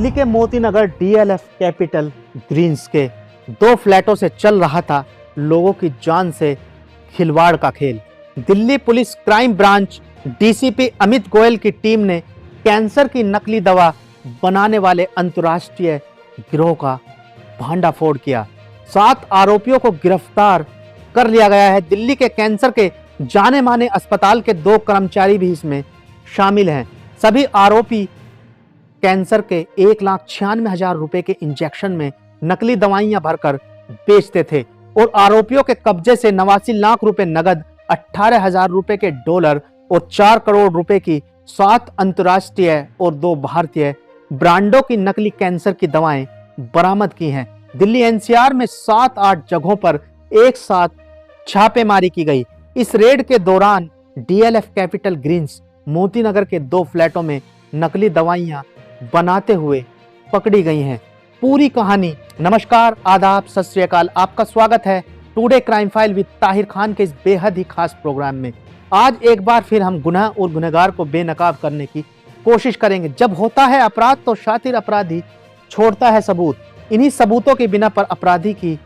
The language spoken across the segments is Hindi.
दिल्ली के Moti Nagar DLF capital Green's के 2 फ्लैटों से चल रहा था लोगों की जान से खिलवाड़ का खेल। Delhi police crime branch DCP Amit Goyal की टीम ने कैंसर की नकली दवा बनाने वाले अंतर्राष्ट्रीय गिरोह का भांडाफोड़ किया। 7 आरोपियों को गिरफ्तार कर लिया गया है। दिल्ली के कैंसर के जाने माने अस्पताल के 2 कर्मचारी भी इसमें शामिल हैं। सभी आरोपी कैंसर के 1,96,000 रुपए के इंजेक्शन में नकली दवाइयां भरकर बेचते थे और आरोपियों के कब्जे से 89 लाख रुपए नगद, 18,000 रुपए के डॉलर और 4 करोड़ रुपए की 7 अंतर्राष्ट्रीय और 2 भारतीय ब्रांडों की नकली कैंसर की दवाएं बरामद की हैं। दिल्ली एनसीआर में 7-8 जगहों पर एक साथ छापेमारी की गई। इस रेड के दौरान DLF capital Green's Moti Nagar के 2 फ्लैटों में नकली दवाइयां बनाते हुए पकड़ी गई हैं। पूरी कहानी। नमस्कार, आदाब, सत श्री अकाल। आपका स्वागत है today crime file with Tahir Khan के इस बेहद ही खास प्रोग्राम में। आज एक बार फिर हम गुनाह और गुनहगार को बेनकाब करने की कोशिश करेंगे। जब होता है अपराध तो शातिर अपराधी छोड़ता है सबूत। इन्हीं सबूतों के बिना पर अपराधी की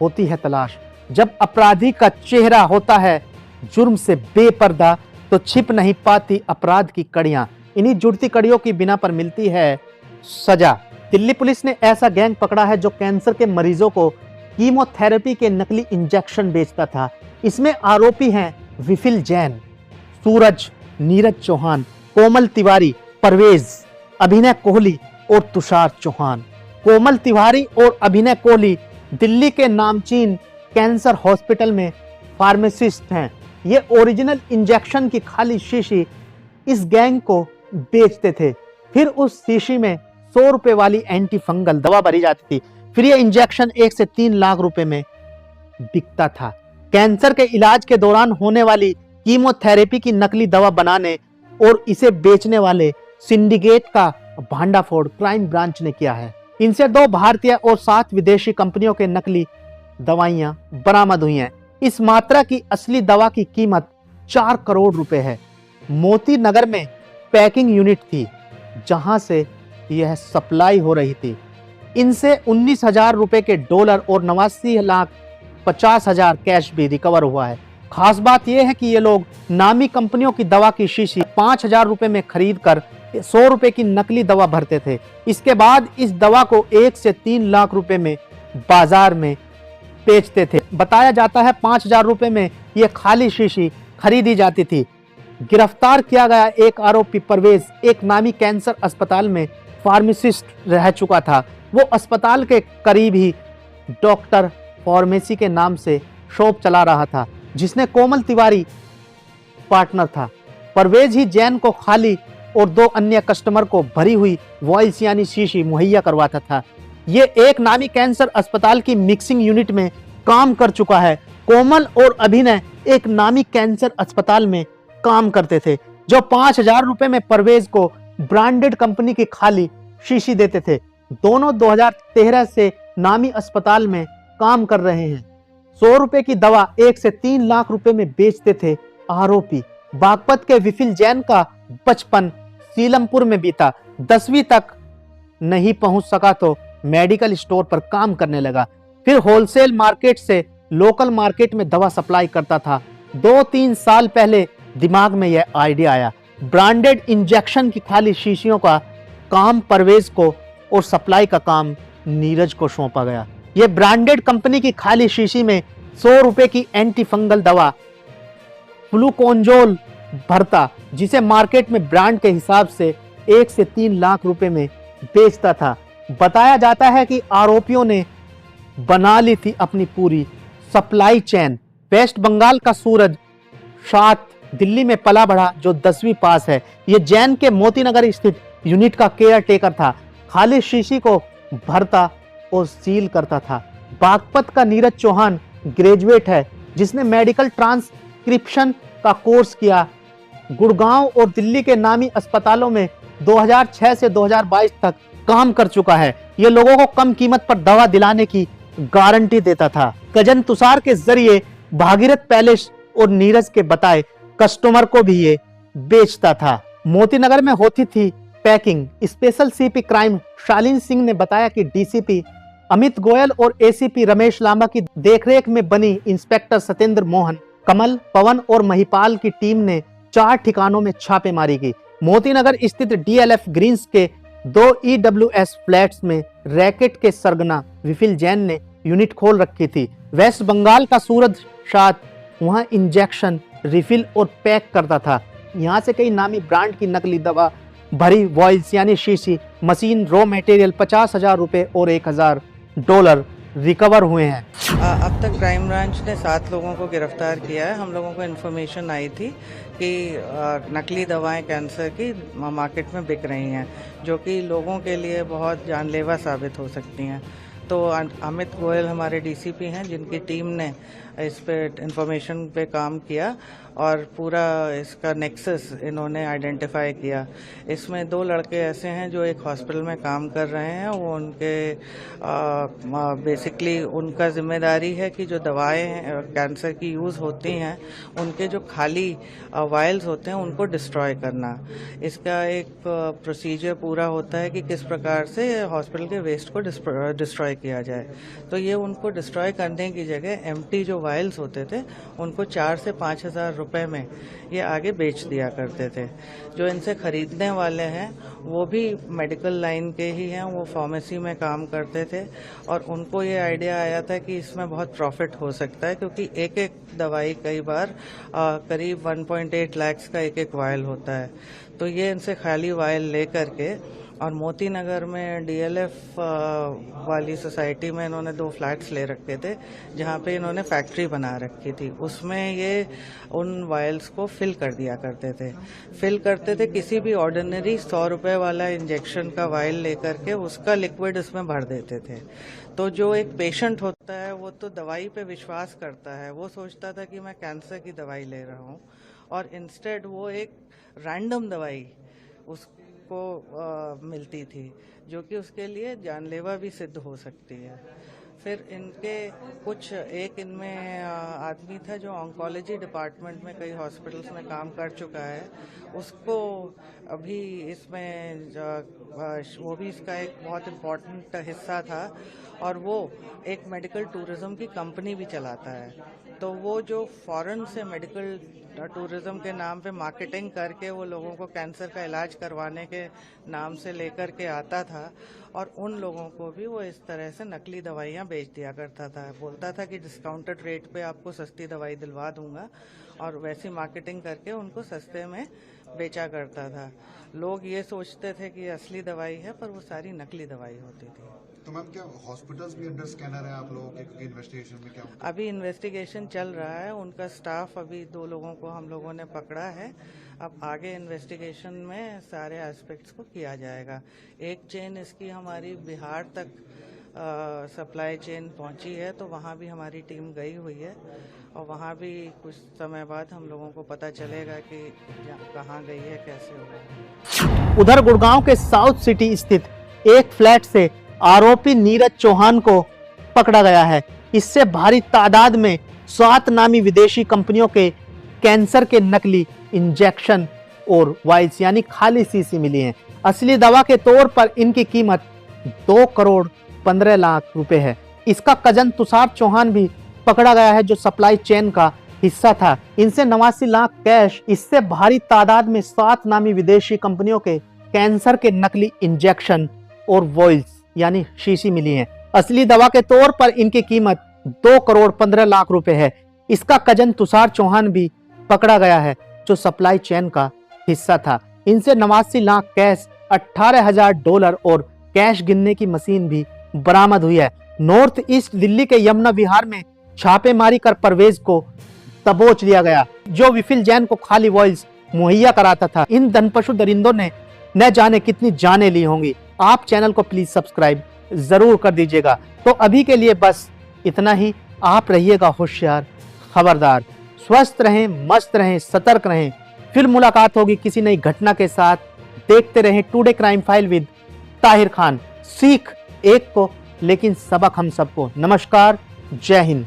होती है तलाश। जब अपराधी का चेहरा होता है जुर्म से बेपर्दा तो छिप नहीं पाती अपराध की कड़ियां। इन्हीं जुड़ती कड़ियों की बिना पर मिलती है सजा। दिल्ली पुलिस ने ऐसा गैंग पकड़ा है जो कैंसर के मरीजों को कीमोथेरेपी के नकली इंजेक्शन बेचता था। इसमें आरोपी हैं विफिल जैन, सूरज, नीरज चौहान, कोमल तिवारी, परवेज, अभिनय कोहली और तुषार चौहान। कोमल तिवारी और अभिनय कोहली दिल्ली के नामचीन कैंसर हॉस्पिटल में फार्मासिस्ट हैं। ये ओरिजिनल इंजेक्शन की खाली शीशी इस गैंग को बेचते थे। फिर उस शीशी में 100 रुपए वाली एंटी फंगल दवा भरी जाती थी। फिर ये इंजेक्शन 1 से 3 लाख रुपए में बिकता था। कैंसर के इलाज के दौरान होने वाली कीमोथेरेपी की नकली दवा बनाने और इसे बेचने वाले सिंडिकेट का भांडाफोड़ क्राइम ब्रांच ने किया है। इनसे 2 भारतीय और 7 विदेशी कंपनियों के नकली दवाइयां बरामद हुई हैं। इस मात्रा की असली दवा की कीमत 4 करोड़ रुपए है। मोती नगर में पैकिंग यूनिट थी जहां से यह सप्लाई हो रही थी। इनसे 19,000 रुपए के डॉलर और 89,50,000 कैश भी रिकवर हुआ है। खास बात यह है कि ये लोग नामी कंपनियों की दवा की शीशी 5,000 रुपए में खरीद कर 100 रुपए की नकली दवा भरते थे। इसके बाद इस दवा को 1 से 3 लाख रुपए में बाजार में बेचते थे। बताया जाता है 5,000 रुपए में यह खाली शीशी खरीदी जाती थी। गिरफ्तार किया गया एक आरोपी परवेज एक नामी कैंसर अस्पताल में फार्मासिस्ट रह चुका था। वो अस्पताल के करीब ही डॉक्टर फार्मेसी के नाम से शॉप चला रहा था, जिसने कोमल तिवारी पार्टनर था। परवेज ही जैन को खाली और 2 अन्य कस्टमर को भरी हुई वॉइल्स यानी शीशी मुहैया करवाता था। ये एक नामी कैंसर अस्पताल की मिक्सिंग यूनिट में काम कर चुका है। कोमल और अभिनय एक नामी कैंसर अस्पताल में काम करते थे, जो 5,000 रुपए में परवेज को ब्रांडेड कंपनी की खाली शीशी देते थे। दोनों 2013 से नामी अस्पताल में काम कर रहे हैं। 100 रुपए की दवा 1 से 3 लाख रुपए में बेचते थे आरोपी। बागपत के विफिल जैन का बचपन सीलमपुर में बीता। 10वीं तक नहीं पहुंच सका तो मेडिकल स्टोर पर काम करने लगा। फिर होलसेल मार्केट से लोकल मार्केट में दवा सप्लाई करता था। 2-3 साल पहले दिमाग में यह आइडिया आया। ब्रांडेड इंजेक्शन की खाली शीशियों का काम परवेज को और सप्लाई का काम नीरज को सौंपा गया। यह ब्रांडेड कंपनी की खाली शीशी में 100 रुपए की एंटी फंगल दवा फ्लूकोंजोल भरता, जिसे मार्केट में ब्रांड के हिसाब से 1 से 3 लाख रुपए में बेचता था। बताया जाता है कि आरोपियों ने बना ली थी अपनी पूरी सप्लाई चेन। वेस्ट बंगाल का सूरज सात दिल्ली में पला बढ़ा, जो 10वीं पास है। ये जैन के मोती नगर स्थित यूनिट का केयर टेकर था। खाली शीशी को भरता और सील करता था। बागपत का नीरज चौहान ग्रेजुएट है, जिसने मेडिकल ट्रांसक्रिप्शन का कोर्स किया। गुड़गांव और दिल्ली के नामी अस्पतालों में 2006 से 2022 तक काम कर चुका है। ये लोगों को कम कीमत पर दवा दिलाने की गारंटी देता था। कजन तुषार के जरिए भागीरथ पैलेस और नीरज के बताए कस्टमर को भी ये बेचता था। मोती नगर में होती थी पैकिंग। स्पेशल सीपी क्राइम शालीन सिंह ने बताया कि डीसीपी अमित गोयल और एसीपी रमेश लांबा की देखरेख में बनी इंस्पेक्टर सत्येंद्र मोहन, कमल, पवन और महिपाल की टीम ने 4 ठिकानों में छापेमारी की। मोतीनगर स्थित डीएलएफ ग्रीन्स के 2 ईडब्ल्यूएस फ्लैट्स में रैकेट के सरगना विफिल जैन ने यूनिट खोल रखी थी। वेस्ट बंगाल का सूरज शाद वहां इंजेक्शन, रिफिल और पैक करता था। यहाँ से कई नामी ब्रांड की नकली दवा भरी वॉइल्स यानी शीशी, मशीन, रॉ मटेरियल 50,000 रुपए और $1,000 रिकवर हुए हैं। अब तक क्राइम ब्रांच ने 7 लोगों को गिरफ्तार किया है। हम लोगों को इन्फॉर्मेशन आई थी कि नकली दवाएं कैंसर की मार्केट में बिक रही हैं, जो कि लोगों के लिए बहुत जानलेवा साबित हो सकती हैं। तो अमित गोयल हमारे डीसीपी हैं, जिनकी टीम ने इस पे इन्फॉर्मेशन पे काम किया और पूरा इसका नेक्सस इन्होंने आइडेंटिफाई किया। इसमें 2 लड़के ऐसे हैं जो एक हॉस्पिटल में काम कर रहे हैं। वो उनके बेसिकली उनका जिम्मेदारी है कि जो दवाएं कैंसर की यूज़ होती हैं, उनके जो खाली वायल्स होते हैं उनको डिस्ट्रॉय करना। इसका एक प्रोसीजर पूरा होता है कि किस प्रकार से हॉस्पिटल के वेस्ट को डिस्ट्रॉय किया जाए। तो ये उनको डिस्ट्रॉय करने की जगह एम्प्टी जो वायल्स होते थे उनको 4 से 5,000 रुपए में ये आगे बेच दिया करते थे। जो इनसे खरीदने वाले हैं वो भी मेडिकल लाइन के ही हैं, वो फार्मेसी में काम करते थे और उनको ये आइडिया आया था कि इसमें बहुत प्रॉफिट हो सकता है, क्योंकि एक एक दवाई कई बार करीब 1.8 लाख का एक एक वायल होता है। तो ये इनसे खाली वायल ले करके और मोतीनगर में डीएलएफ वाली सोसाइटी में इन्होंने 2 फ्लैट्स ले रखे थे, जहाँ पे इन्होंने फैक्ट्री बना रखी थी। उसमें ये उन वायल्स को फिल कर दिया करते थे। किसी भी ऑर्डिनरी 100 रुपए वाला इंजेक्शन का वायल लेकर के उसका लिक्विड इसमें भर देते थे। तो जो एक पेशेंट होता है वो तो दवाई पे विश्वास करता है, वो सोचता था कि मैं कैंसर की दवाई ले रहा हूँ, और इंस्टेड वो एक रैंडम दवाई को मिलती थी, जो कि उसके लिए जानलेवा भी सिद्ध हो सकती है। फिर इनके एक इनमें आदमी था जो ऑन्कोलॉजी डिपार्टमेंट में कई हॉस्पिटल्स में काम कर चुका है, उसको अभी इसमें वो भी इसका एक बहुत इम्पोर्टेंट हिस्सा था, और वो एक मेडिकल टूरिज्म की कंपनी भी चलाता है। तो वो जो फॉरेन से मेडिकल टूरिज्म के नाम पे मार्केटिंग करके वो लोगों को कैंसर का इलाज करवाने के नाम से लेकर के आता था, और उन लोगों को भी वो इस तरह से नकली दवाइयाँ बेच दिया करता था। बोलता था कि डिस्काउंटेड रेट पे आपको सस्ती दवाई दिलवा दूंगा, और वैसी मार्केटिंग करके उनको सस्ते में बेचा करता था। लोग ये सोचते थे कि असली दवाई है, पर वो सारी नकली दवाई होती थी। तो मैम, क्या हॉस्पिटल्स भी अंडर स्कैनर है आप लोगों के इन्वेस्टिगेशन में? क्या अभी इन्वेस्टिगेशन चल रहा है, उनका स्टाफ अभी 2 लोगों को हम लोगों ने पकड़ा है। अब आगे इन्वेस्टिगेशन में सारे एस्पेक्ट्स को किया जाएगा। एक चेन इसकी हमारी बिहार तक सप्लाई चेन पहुंची है, तो वहां भी हमारी टीम गई हुई है, और वहां भी कुछ समय बाद हम लोगों को पता चलेगा कि कहाँ गई है, कैसे हुआ। उधर गुड़गांव के साउथ सिटी स्थित एक फ्लैट से आरोपी नीरज चौहान को पकड़ा गया है। इससे भारी तादाद में 7 नामी विदेशी कंपनियों के कैंसर के नकली इंजेक्शन और वाइल्स यानी खाली शीशी मिली हैं। असली दवा के तौर पर इनकी कीमत 2 करोड़ 15 लाख रुपए है। इसका कजन तुषार चौहान भी पकड़ा गया है, जो सप्लाई चेन का हिस्सा था। इनसे 89 लाख कैश। इससे भारी तादाद में 7 नामी विदेशी कंपनियों के कैंसर के नकली इंजेक्शन और वॉइल्स यानी शीशी मिली है। असली दवा के तौर पर इनकी कीमत 2 करोड़ 15 लाख रुपए है। इसका कजन तुषार चौहान भी पकड़ा गया है, जो सप्लाई चेन का हिस्सा था। इनसे 89 लाख कैश, $18,000 और कैश गिनने की मशीन भी बरामद हुई है। नॉर्थ ईस्ट दिल्ली के यमुना विहार में छापेमारी कर परवेज को दबोच लिया गया, जो विफिल जैन को खाली वॉइल्स मुहैया कराता था। इन धनपशु दरिंदों ने न जाने कितनी जानें ली होंगी। आप चैनल को प्लीज सब्सक्राइब जरूर कर दीजिएगा। तो अभी के लिए बस इतना ही। आप रहिएगा होशियार, खबरदार, स्वस्थ रहें, मस्त रहें, सतर्क रहें। फिर मुलाकात होगी किसी नई घटना के साथ। देखते रहें today crime file with Tahir Khan. सीख एक को, लेकिन सबक हम सबको। नमस्कार, जय हिंद।